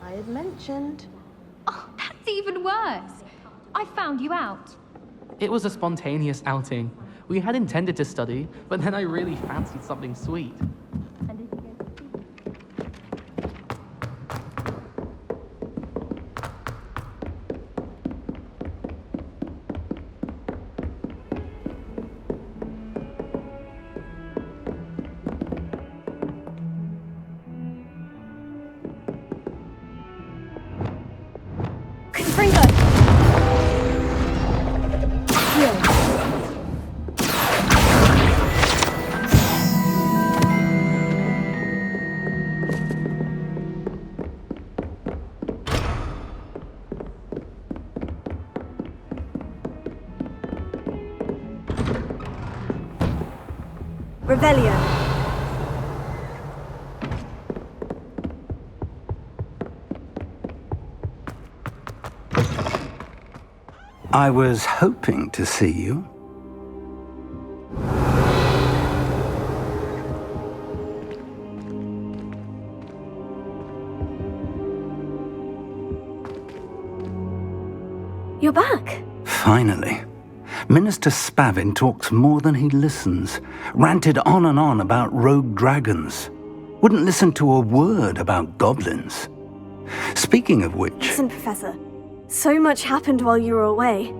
I had mentioned. Oh, that's even worse. I found you out. It was a spontaneous outing. We had intended to study, but then I really fancied something sweet. And if you go to sleep. Confringo! Revelio. I was hoping to see you. You're back. Finally. Minister Spavin talks more than he listens, ranted on and on about rogue dragons, wouldn't listen to a word about goblins. Speaking of which... Listen, Professor. So much happened while you were away.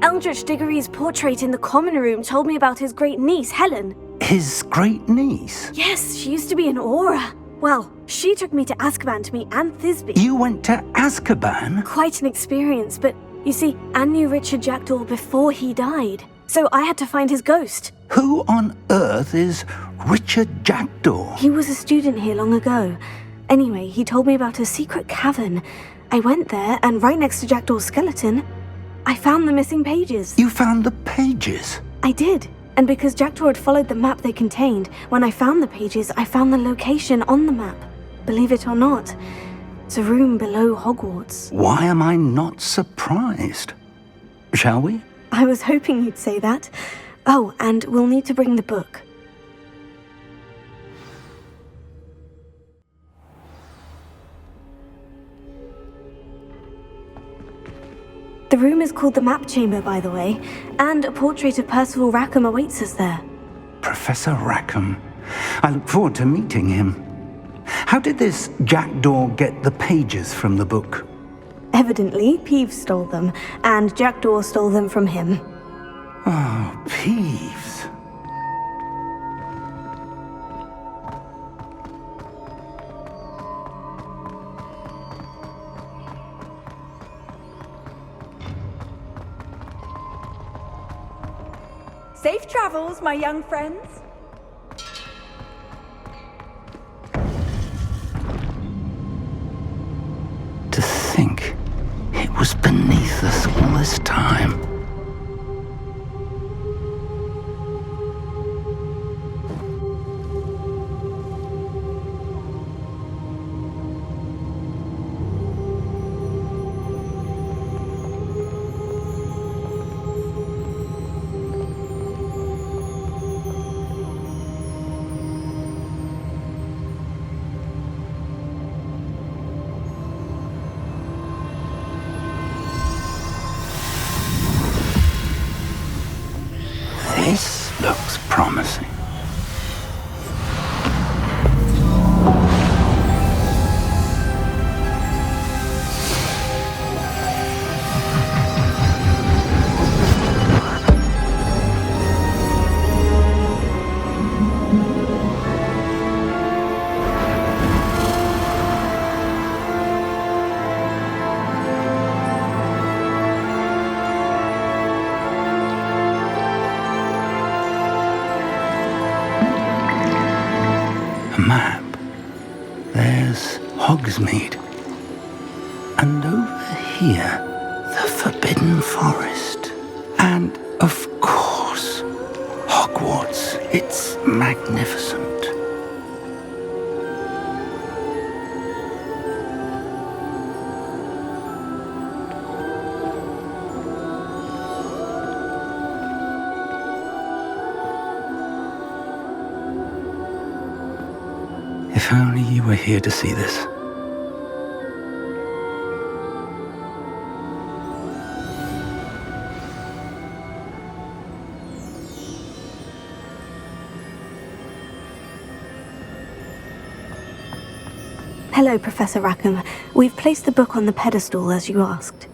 Eldritch Diggory's portrait in the common room told me about his great niece, Helen. His great niece? Yes, she used to be an Aura. Well, she took me to Azkaban to meet Anne Thisbe. You went to Azkaban? Quite an experience, but you see, Anne knew Richard Jackdaw before he died. So I had to find his ghost. Who on earth is Richard Jackdaw? He was a student here long ago. Anyway, he told me about a secret cavern. I went there, and right next to Jackdaw's skeleton, I found the missing pages. You found the pages? I did. And because Jackdaw had followed the map they contained, when I found the pages, I found the location on the map. Believe it or not, it's a room below Hogwarts. Why am I not surprised? Shall we? I was hoping you'd say that. Oh, and we'll need to bring the book. The room is called the Map Chamber, by the way, and a portrait of Percival Rackham awaits us there. Professor Rackham. I look forward to meeting him. How did this Jackdaw get the pages from the book? Evidently, Peeves stole them, and Jackdaw stole them from him. Oh, Peeves. Safe travels, my young friends. To think it was beneath us all this time. This looks promising. Map. There's Hogsmeade. And over here, the Forbidden Forest. And, of course, Hogwarts. It's magnificent. If only you were here to see this. Hello, Professor Rackham. We've placed the book on the pedestal as you asked.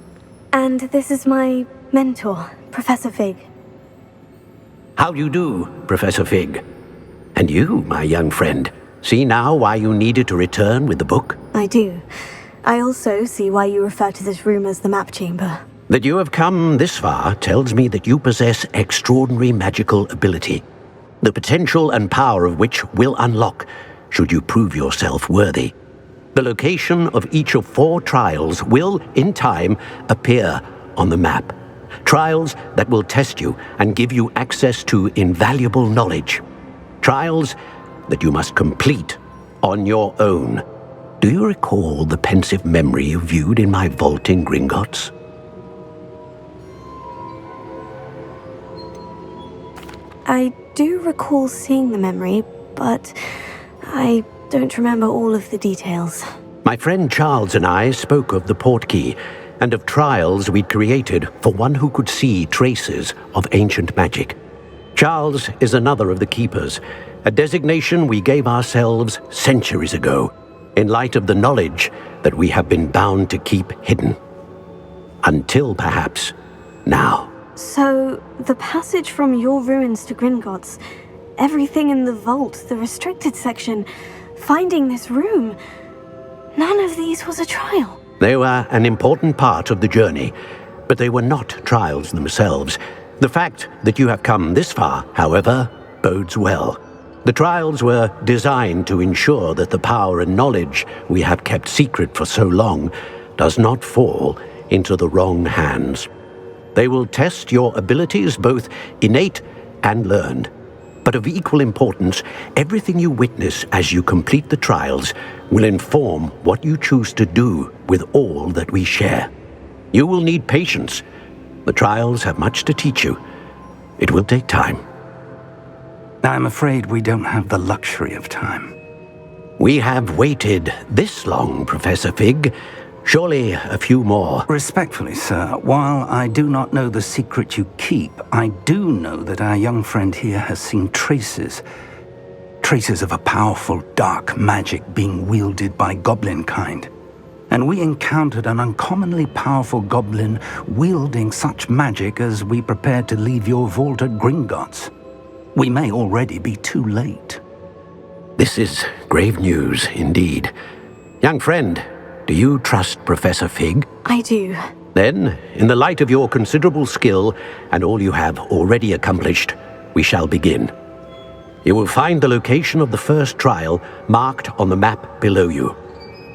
And this is my mentor, Professor Fig. How do you do, Professor Fig? And you, my young friend, see now why you needed to return with the book? I do. I also see why you refer to this room as the map chamber. That you have come this far tells me that you possess extraordinary magical ability, the potential and power of which will unlock should you prove yourself worthy. The location of each of 4 trials will, in time, appear on the map. Trials that will test you and give you access to invaluable knowledge. Trials that you must complete on your own. Do you recall the pensive memory you viewed in my vault in Gringotts? I do recall seeing the memory, but I don't remember all of the details. My friend Charles and I spoke of the portkey and of trials we'd created for one who could see traces of ancient magic. Charles is another of the keepers, a designation we gave ourselves centuries ago, in light of the knowledge that we have been bound to keep hidden. Until perhaps now. So, the passage from your ruins to Gringotts, everything in the vault, the restricted section, finding this room, none of these was a trial. They were an important part of the journey, but they were not trials themselves. The fact that you have come this far, however, bodes well. The trials were designed to ensure that the power and knowledge we have kept secret for so long does not fall into the wrong hands. They will test your abilities, both innate and learned. But of equal importance, everything you witness as you complete the trials will inform what you choose to do with all that we share. You will need patience. The trials have much to teach you. It will take time. I'm afraid we don't have the luxury of time. We have waited this long, Professor Fig. Surely a few more. Respectfully, sir, while I do not know the secret you keep, I do know that our young friend here has seen traces of a powerful dark magic being wielded by goblin kind. And we encountered an uncommonly powerful goblin wielding such magic as we prepared to leave your vault at Gringotts. We may already be too late. This is grave news indeed. Young friend, do you trust Professor Fig? I do. Then, in the light of your considerable skill and all you have already accomplished, we shall begin. You will find the location of the first trial marked on the map below you.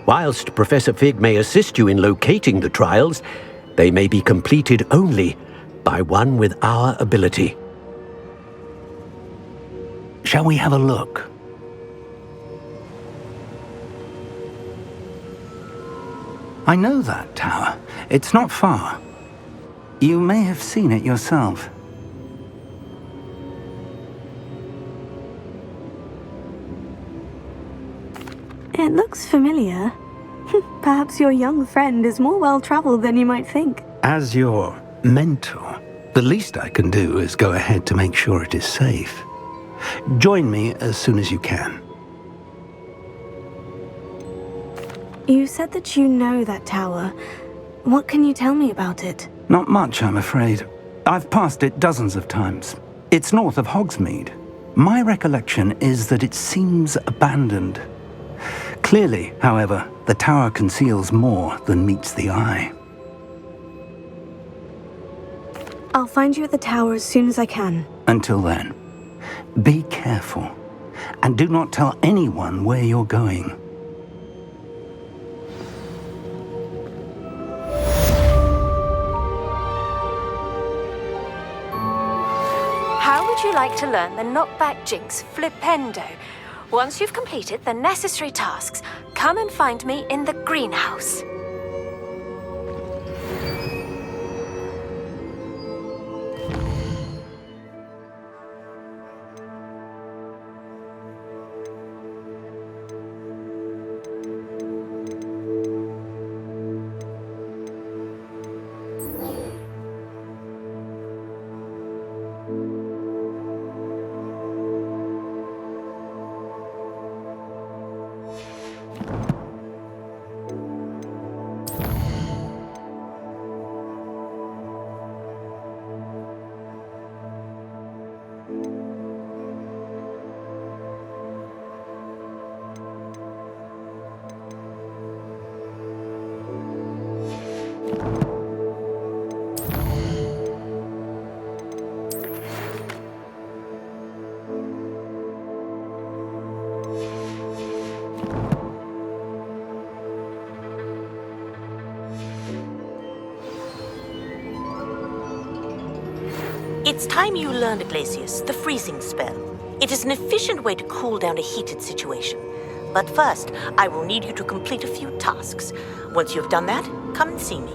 Whilst Professor Fig may assist you in locating the trials, they may be completed only by one with our ability. Shall we have a look? I know that tower. It's not far. You may have seen it yourself. It looks familiar. Perhaps your young friend is more well-traveled than you might think. As your mentor, the least I can do is go ahead to make sure it is safe. Join me as soon as you can. You said that you know that tower. What can you tell me about it? Not much, I'm afraid. I've passed it dozens of times. It's north of Hogsmeade. My recollection is that it seems abandoned. Clearly, however, the tower conceals more than meets the eye. I'll find you at the tower as soon as I can. Until then, be careful, and do not tell anyone where you're going. How would you like to learn the knockback jinx flipendo? Once you've completed the necessary tasks, come and find me in the greenhouse. It's time you learned, Glasius, the freezing spell. It is an efficient way to cool down a heated situation. But first, I will need you to complete a few tasks. Once you've done that, come and see me.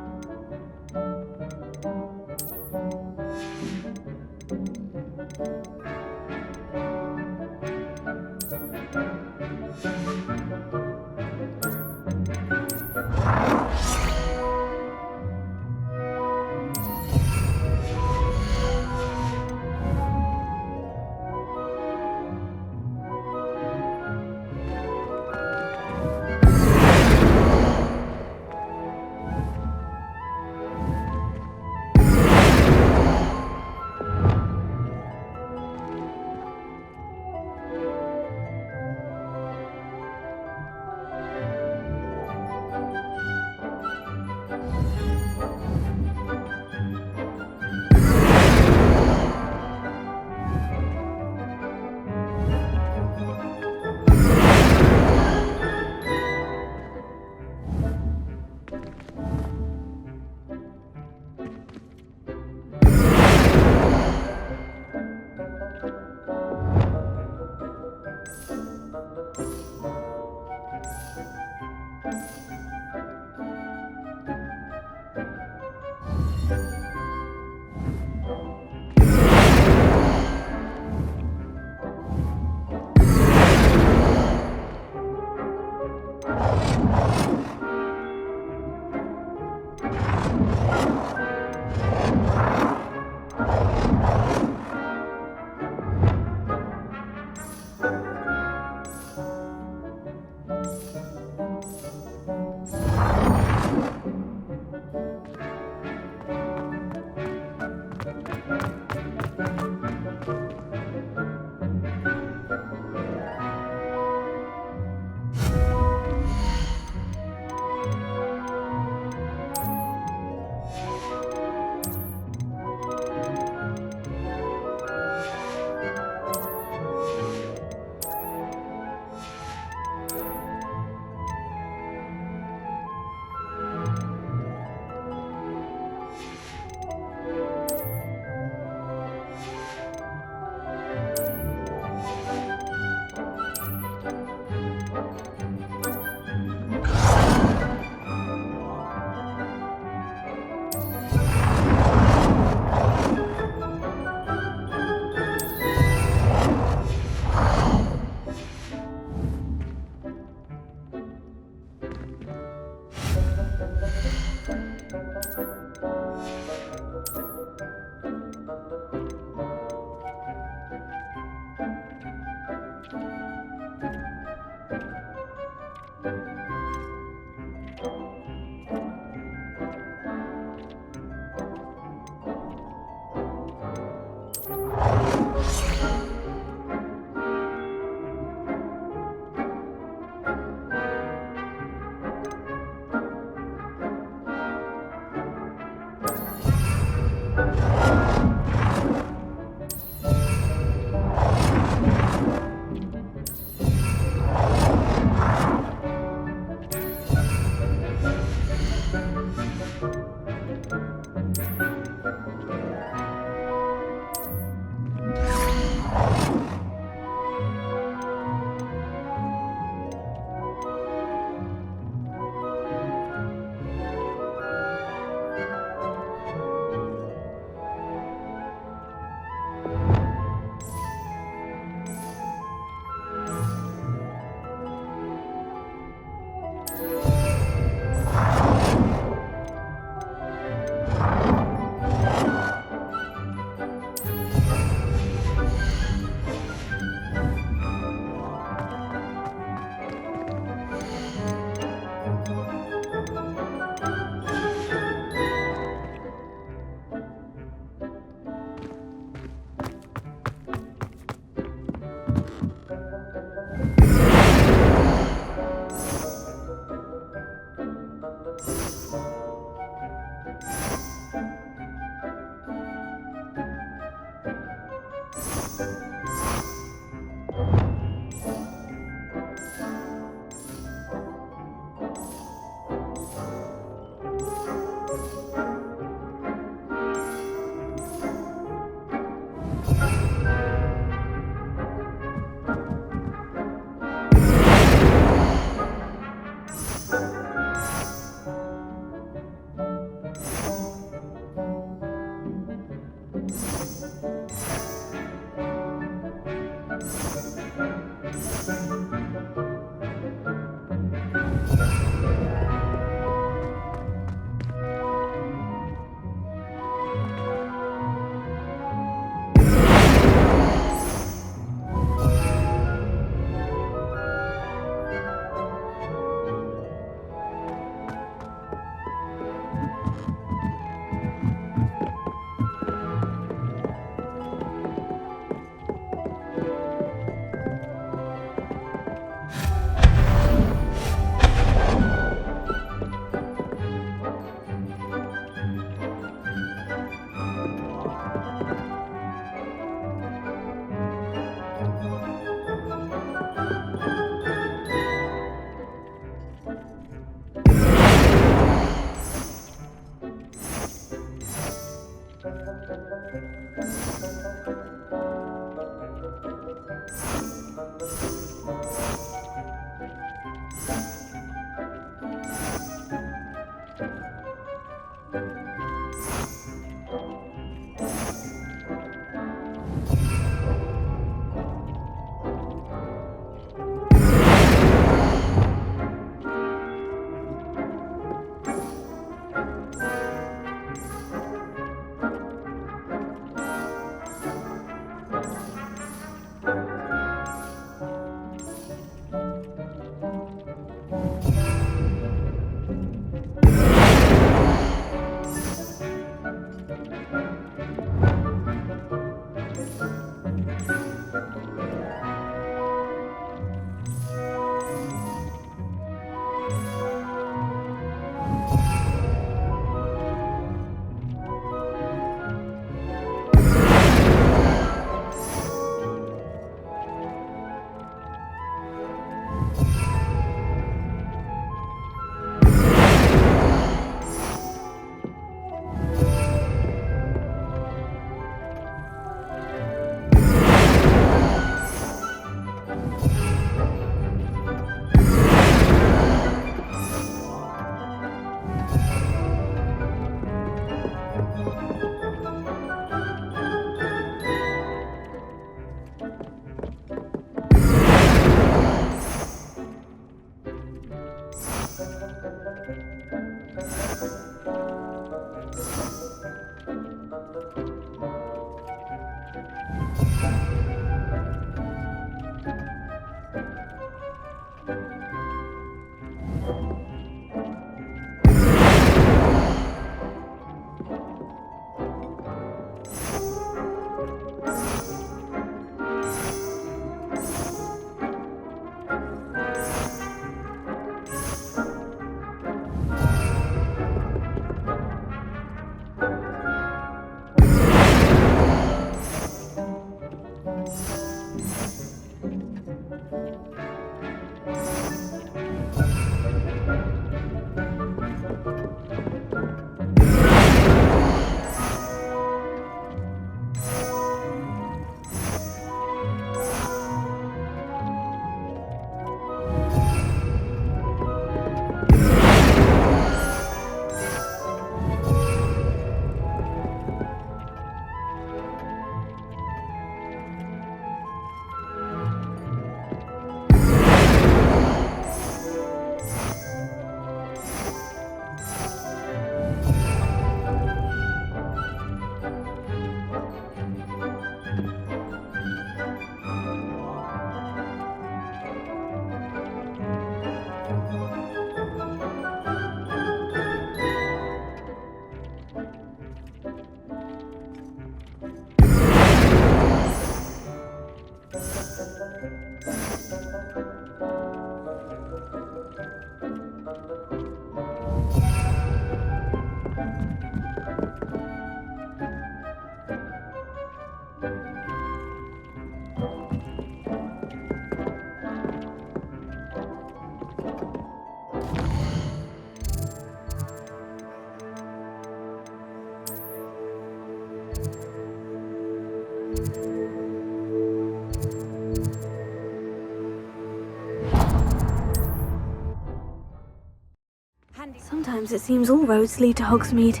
Sometimes it seems all roads lead to Hogsmeade.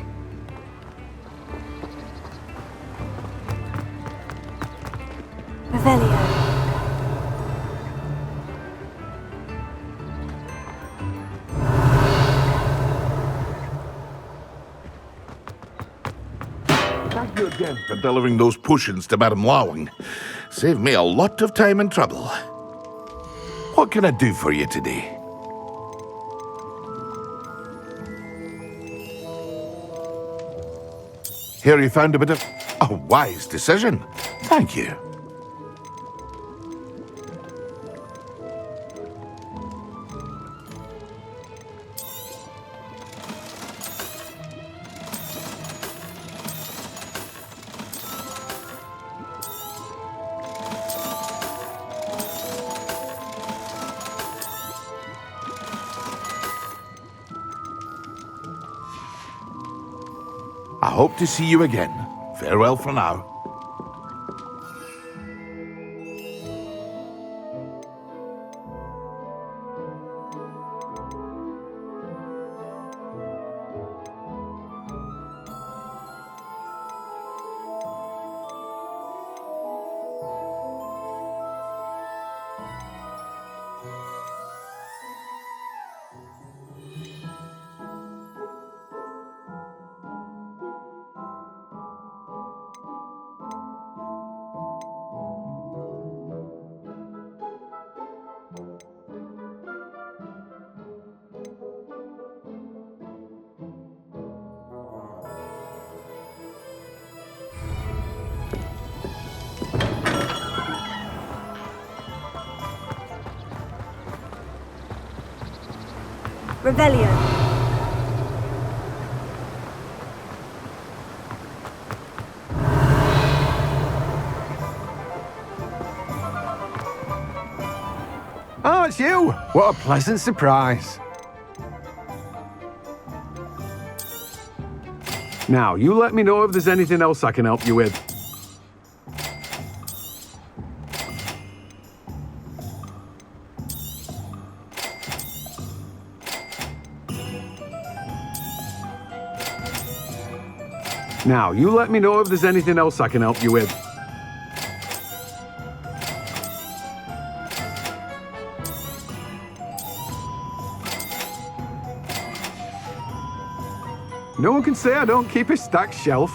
Revelio. Thank you again for delivering those potions to Madame Lawing. Saved me a lot of time and trouble. What can I do for you today? Here you found a bit of a wise decision. Thank you. I hope to see you again. Farewell for now. Revelio. Oh, it's you! What a pleasant surprise. Now, you let me know if there's anything else I can help you with. Now, you let me know if there's anything else I can help you with. No one can say I don't keep a stacked shelf.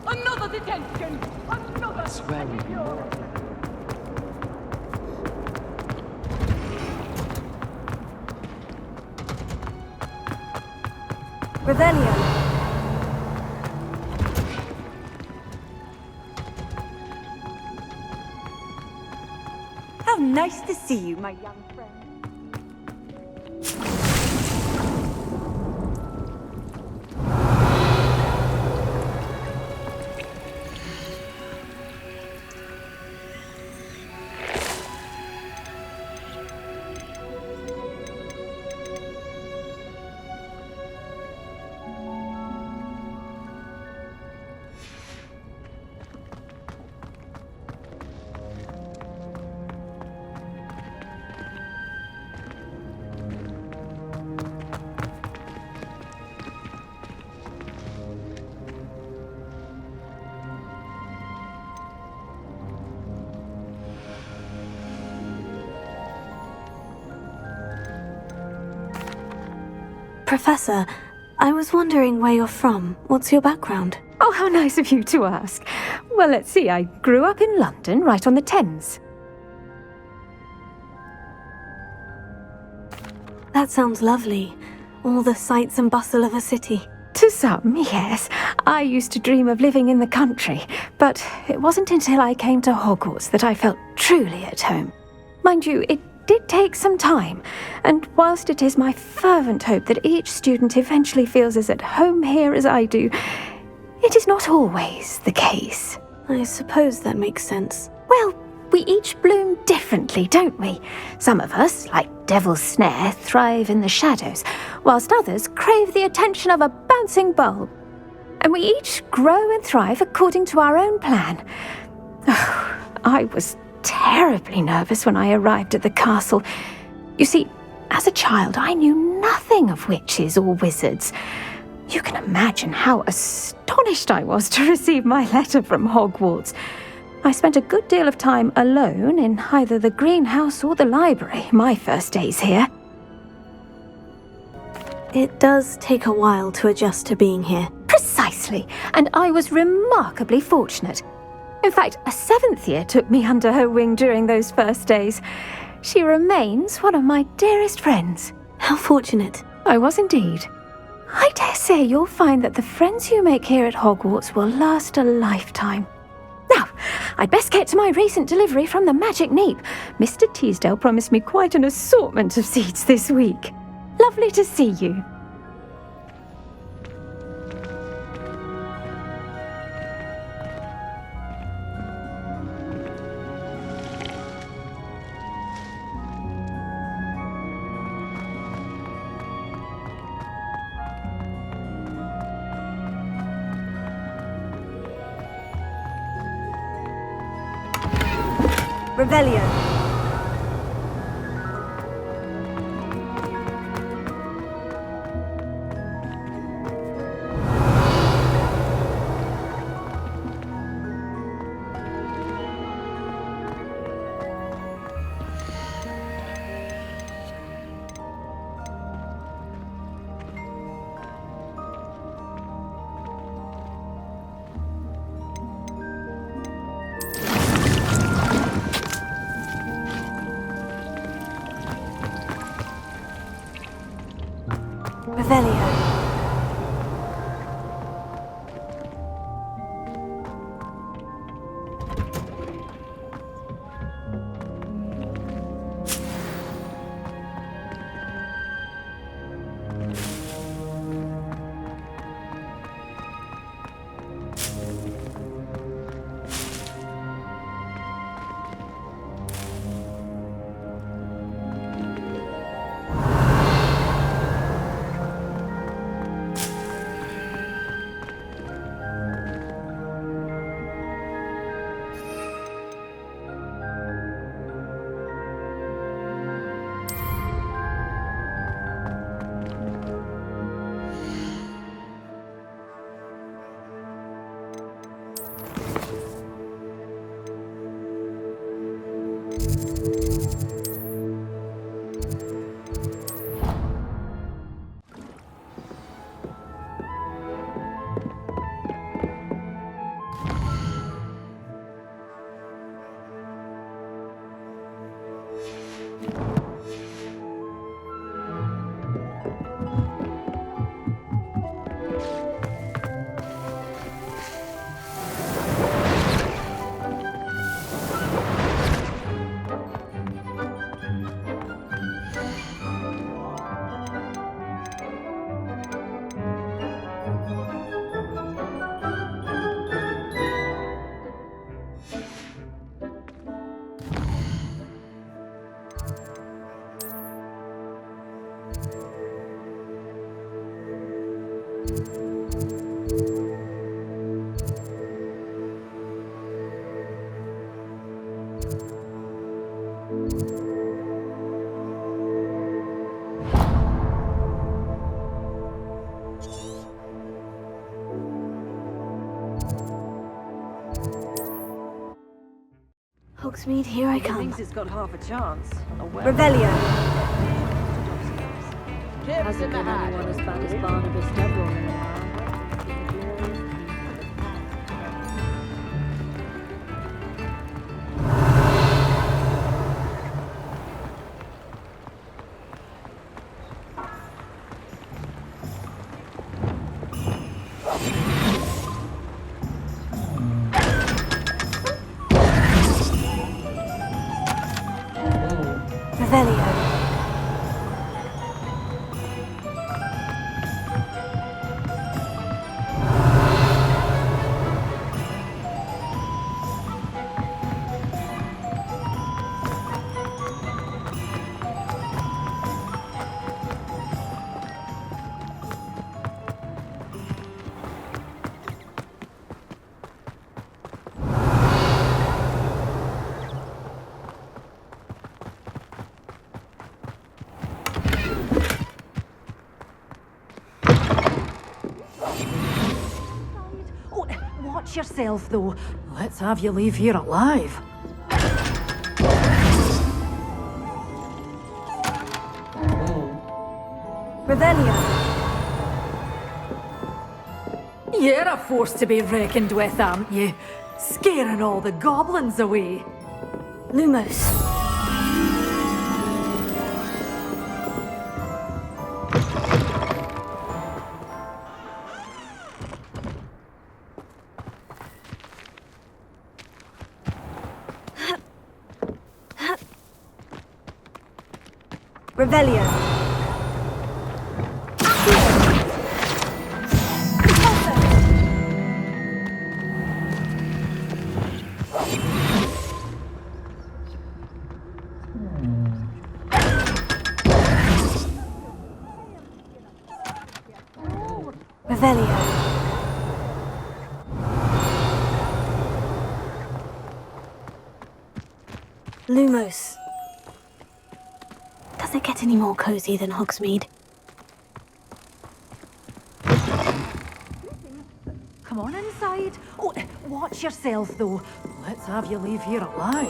Another detention! Another! I swear we'd be more. Revelio. How nice to see you, my young friend. Professor, I was wondering where you're from. What's your background? Oh, how nice of you to ask. Well, let's see, I grew up in London, right on the Thames. That sounds lovely. All the sights and bustle of a city. To some, yes. I used to dream of living in the country, but it wasn't until I came to Hogwarts that I felt truly at home. Mind you, it did take some time, and whilst it is my fervent hope that each student eventually feels as at home here as I do, it is not always the case. I suppose that makes sense. Well, we each bloom differently, don't we? Some of us, like Devil's Snare, thrive in the shadows, whilst others crave the attention of a bouncing bulb. And we each grow and thrive according to our own plan. Oh, I was terribly nervous when I arrived at the castle. You see, as a child, I knew nothing of witches or wizards. You can imagine how astonished I was to receive my letter from Hogwarts. I spent a good deal of time alone in either the greenhouse or the library my first days here. It does take a while to adjust to being here. Precisely, and I was remarkably fortunate. In fact, a 7th year took me under her wing during those first days. She remains one of my dearest friends. How fortunate. I was indeed. I dare say you'll find that the friends you make here at Hogwarts will last a lifetime. Now, I'd best get to my recent delivery from the Magic Neep. Mr. Teasdale promised me quite an assortment of seeds this week. Lovely to see you. Revelio. Revelio. Hogsmeade, here I come. Thinks it's got half a chance. Revelio. Hasn't been anyone as bad as Barnabas Deverell in a while. Revelio. Watch yourself, though. Let's have you leave here alive. Revelio. You're a force to be reckoned with, aren't you? Scaring all the goblins away. Lumos. Revelio. Revelio. Lumos. Does it get any more cozy than Hogsmeade? Come on inside. Oh, watch yourself, though. Let's have you leave here alive.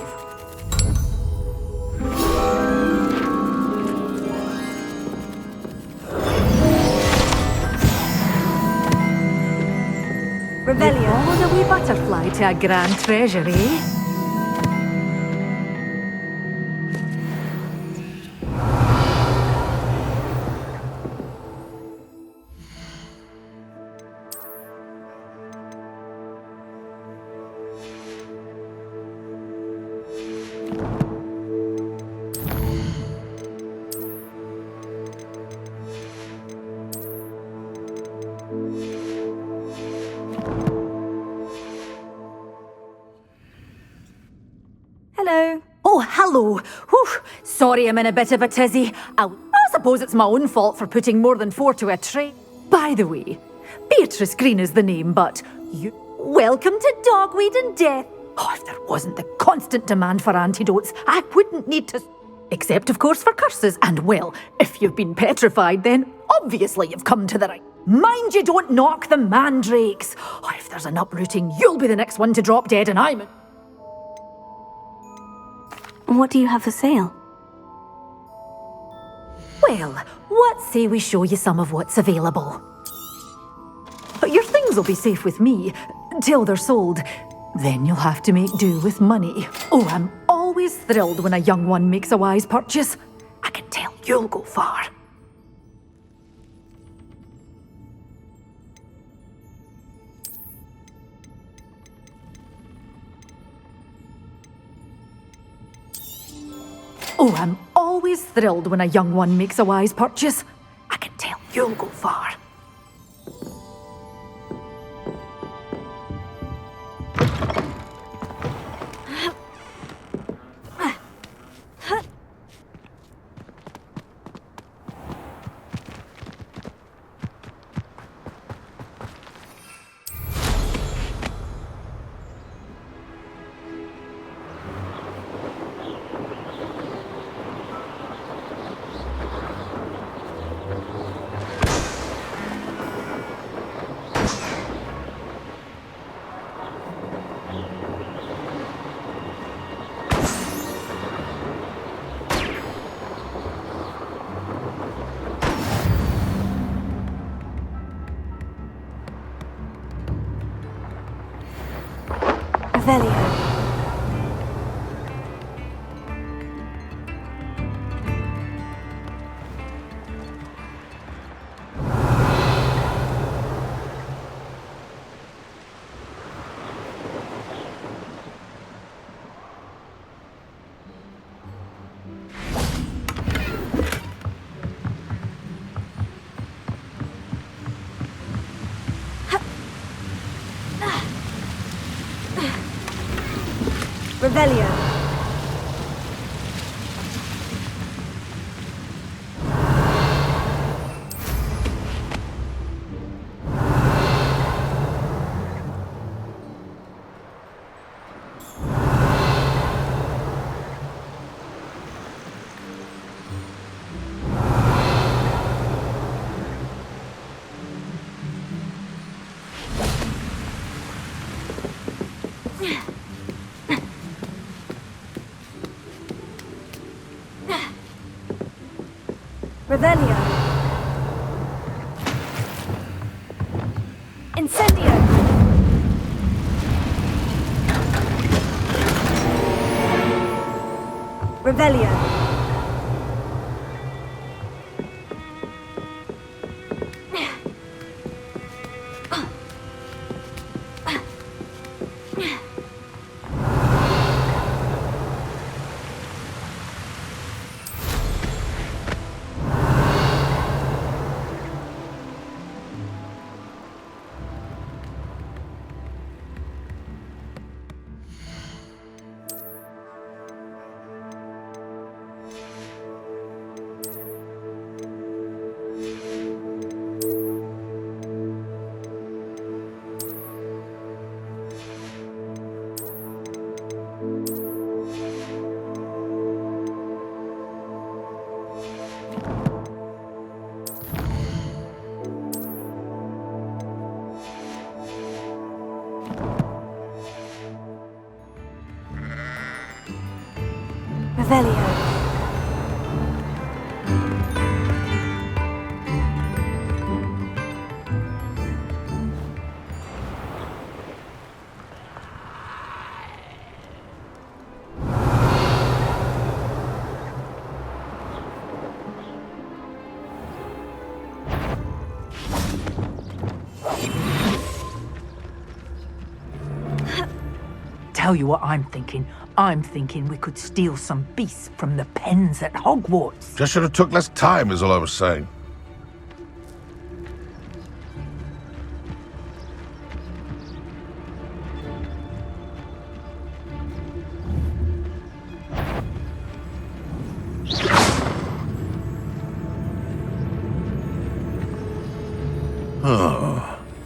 Revelio. Followed a wee butterfly to a grand treasure, eh? Hello. Oh, hello. Whew. Sorry I'm in a bit of a tizzy. I suppose it's my own fault for putting more than 4 to a tray. By the way, Beatrice Green is the name, but you... Welcome to Dogweed and Death. Oh, if there wasn't the constant demand for antidotes, I wouldn't need to... Except, of course, for curses. And, well, if you've been petrified, then obviously you've come to the right... Mind you don't knock the mandrakes. Oh, if there's an uprooting, you'll be the next one to drop dead and I'm... What do you have for sale? Well, what say we show you some of what's available? But your things will be safe with me, till they're sold. Then you'll have to make do with money. Oh, I'm always thrilled when a young one makes a wise purchase. I can tell you'll go far. Oh, I'm always thrilled when a young one makes a wise purchase. I can tell you'll go far. Revelio. Revelio. Revelio. Incendio. Revelio. Revelio. Tell you what I'm thinking. I'm thinking we could steal some beasts from the pens at Hogwarts. Just should have took less time, is all I was saying.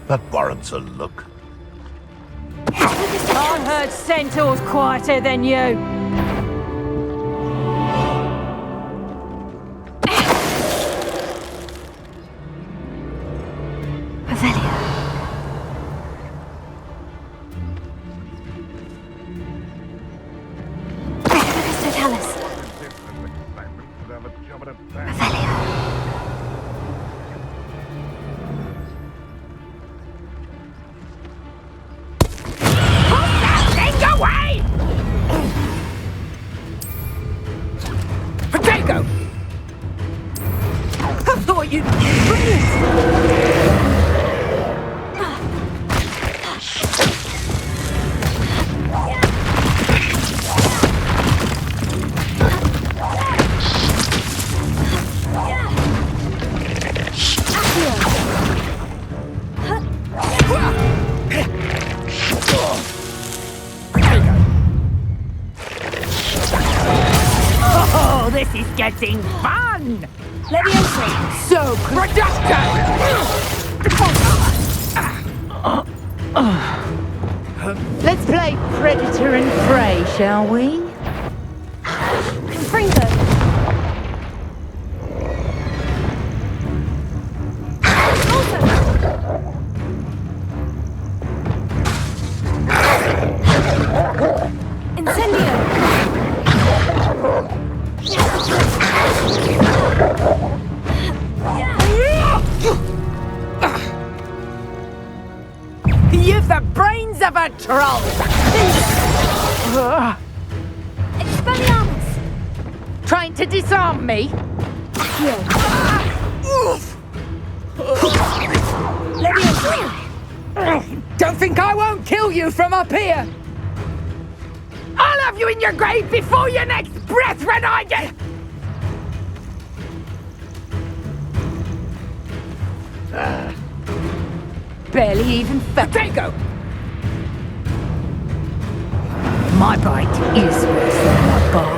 That warrants a look. I've heard centaurs quieter than you. Oh, this is getting fun! So productive! Let's play predator and prey, shall we? Confringo. You've the brains of a troll! Expelliarmus! Trying to disarm me? Don't think I won't kill you from up here! I'll have you in your grave before your next breath when I get... Barely even felt. There you go! My bite is worse than my bark.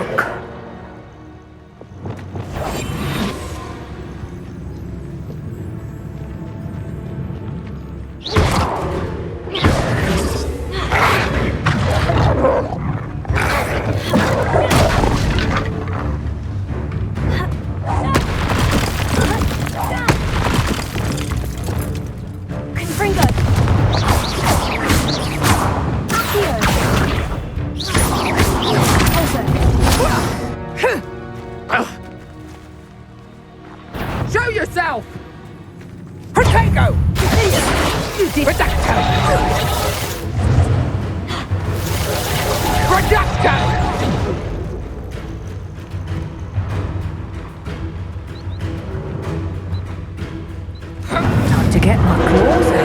Show yourself! Protego! Reducto! Reducto! Time to get my claws out.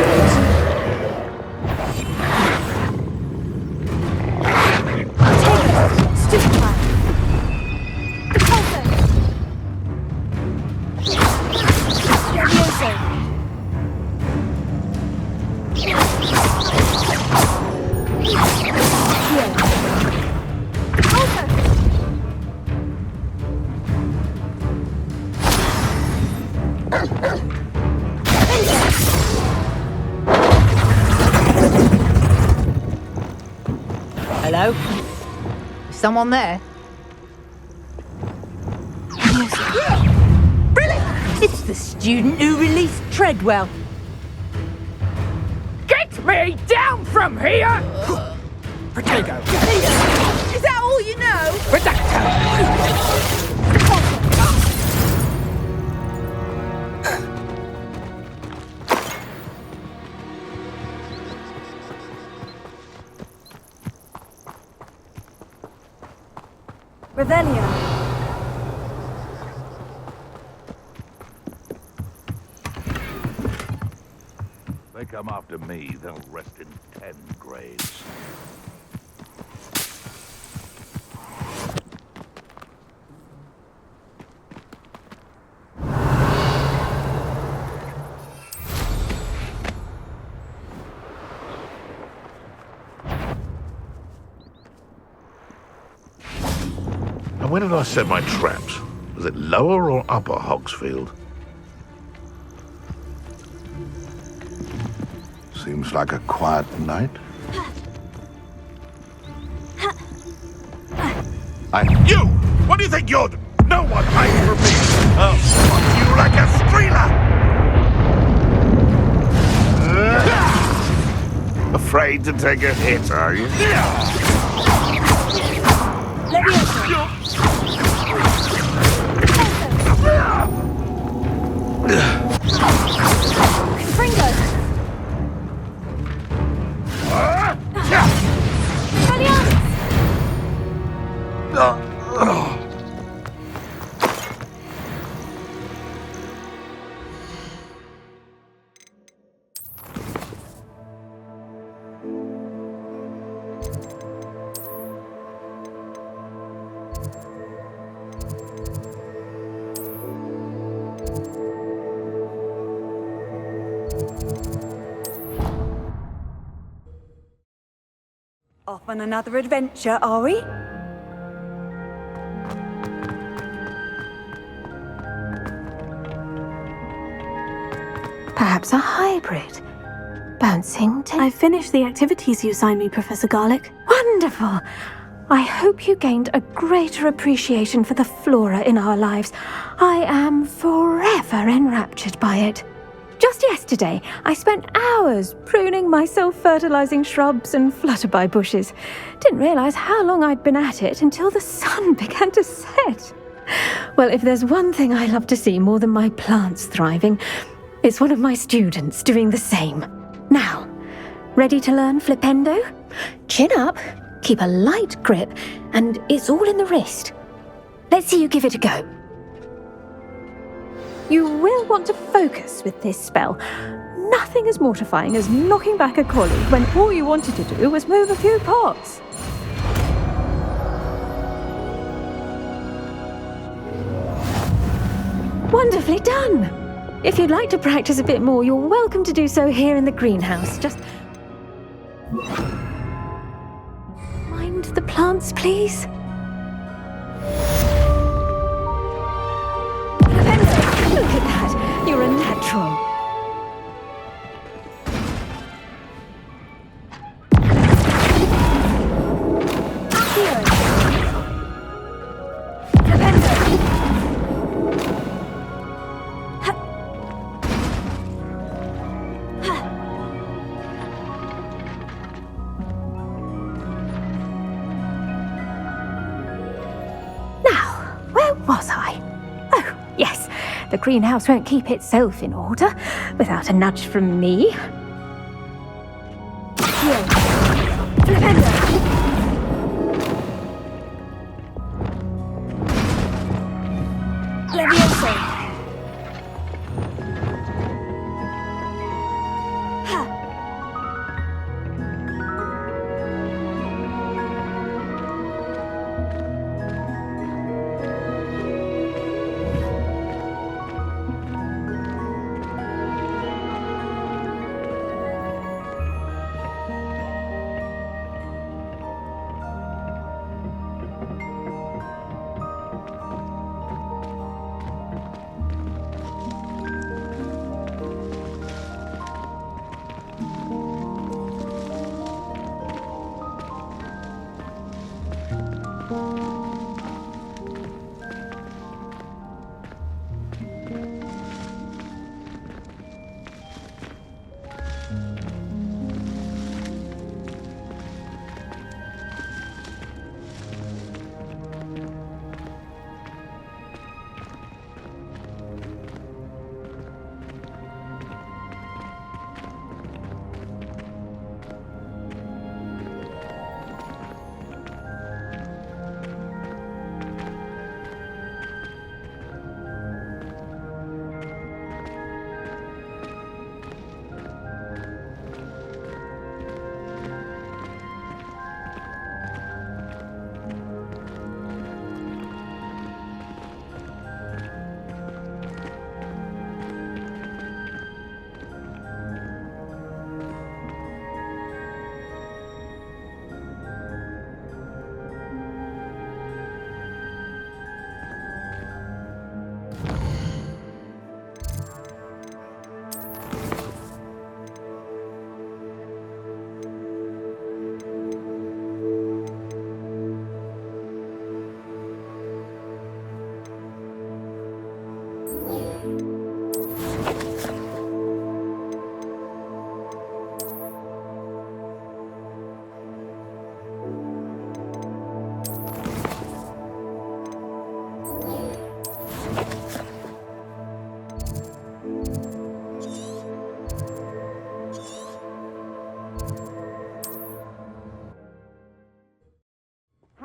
Hello? Is someone there? Really? It's the student who released Treadwell. Get me down from here! Protego. Is that all you know? Reducto. Revelio. They come after me, they'll rest in 10 graves. And where did I set my traps? Was it lower or upper Hogsfield? Seems like a quiet night. You! What do you think you're doing? No one hides from me! I'll spot you like a streeler! Afraid to take a hit, are you? Off on another adventure, are we? Perhaps a hybrid. Bouncing to... I finished the activities you signed me, Professor Garlick. Wonderful! I hope you gained a greater appreciation for the flora in our lives. I am forever enraptured by it. Just yesterday, I spent hours pruning my self-fertilizing shrubs and flutterby bushes. Didn't realize how long I'd been at it until the sun began to set. Well, if there's one thing I love to see more than my plants thriving, it's one of my students doing the same. Now, ready to learn Flipendo? Chin up, keep a light grip, and it's all in the wrist. Let's see you give it a go. You will want to focus with this spell. Nothing as mortifying as knocking back a colleague when all you wanted to do was move a few pots. Wonderfully done! If you'd like to practice a bit more, you're welcome to do so here in the greenhouse. Just mind the plants, please. Look at that! You're a natural. The greenhouse won't keep itself in order without a nudge from me.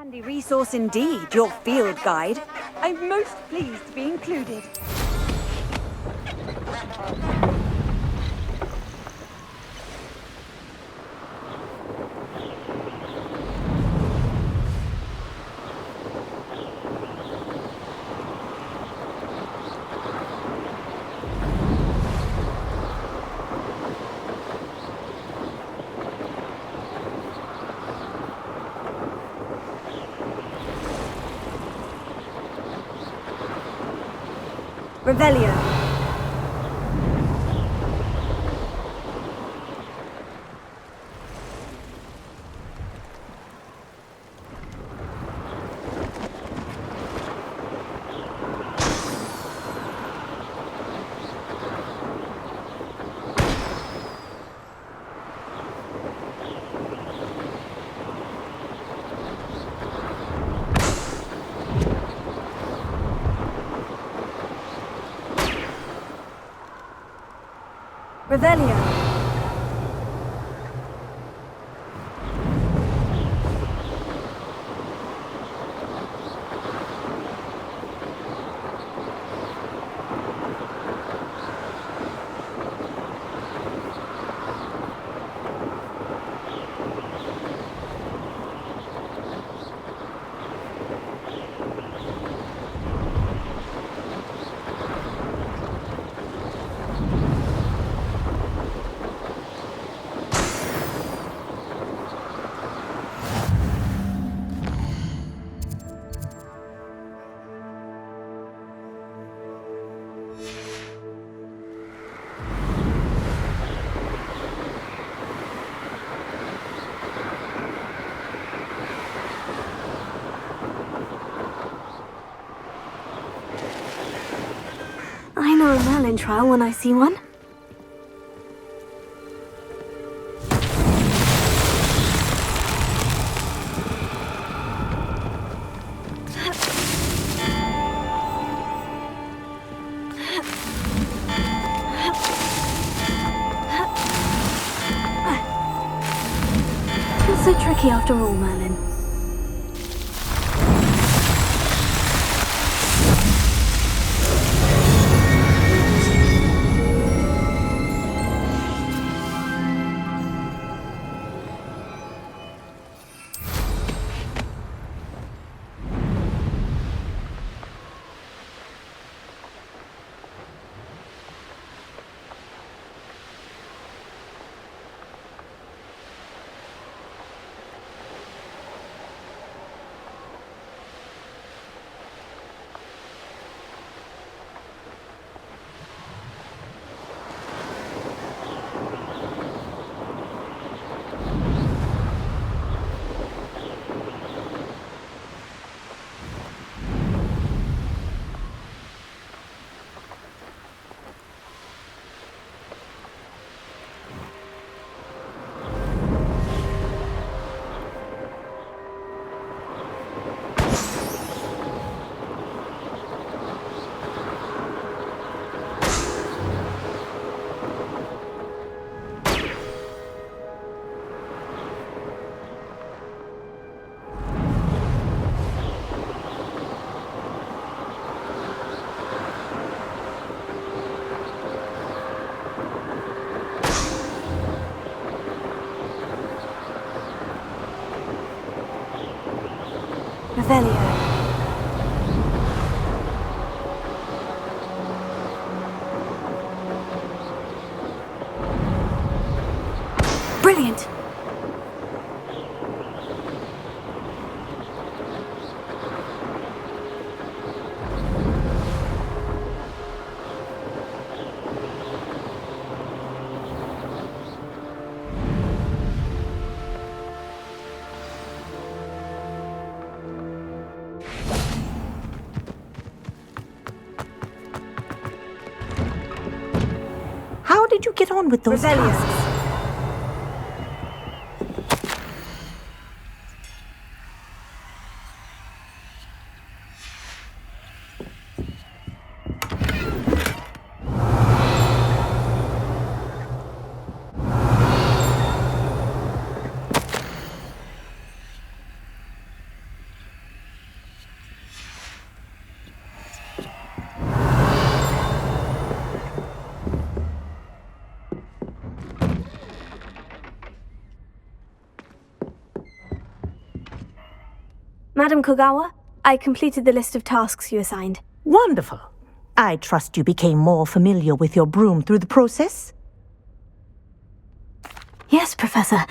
Handy resource indeed, your field guide. I'm most pleased to be included. Revelio. Revelio. I know a Merlin trial when I see one. Not so tricky after all, Merlin. Revelio. Brilliant! How did you get on with those tasks? Madam Kogawa, I completed the list of tasks you assigned. Wonderful. I trust you became more familiar with your broom through the process? Yes, Professor.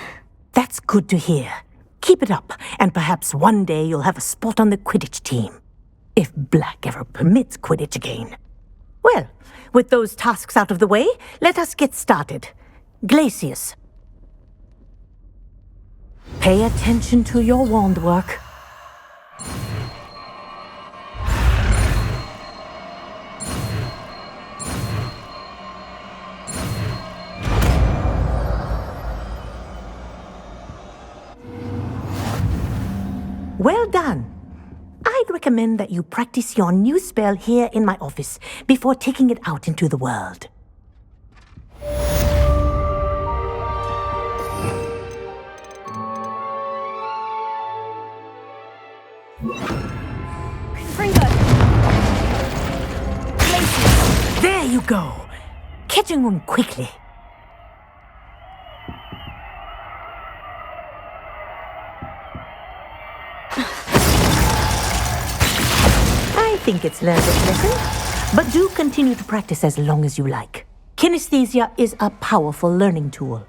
That's good to hear. Keep it up, and perhaps one day you'll have a spot on the Quidditch team. If Black ever permits Quidditch again. Well, with those tasks out of the way, let us get started. Glasius. Pay attention to your wand work. Well done. I'd recommend that you practice your new spell here in my office before taking it out into the world. There you go. Catching them quickly. I think it's learned its lesson, but do continue to practice as long as you like. Kinesthesia is a powerful learning tool.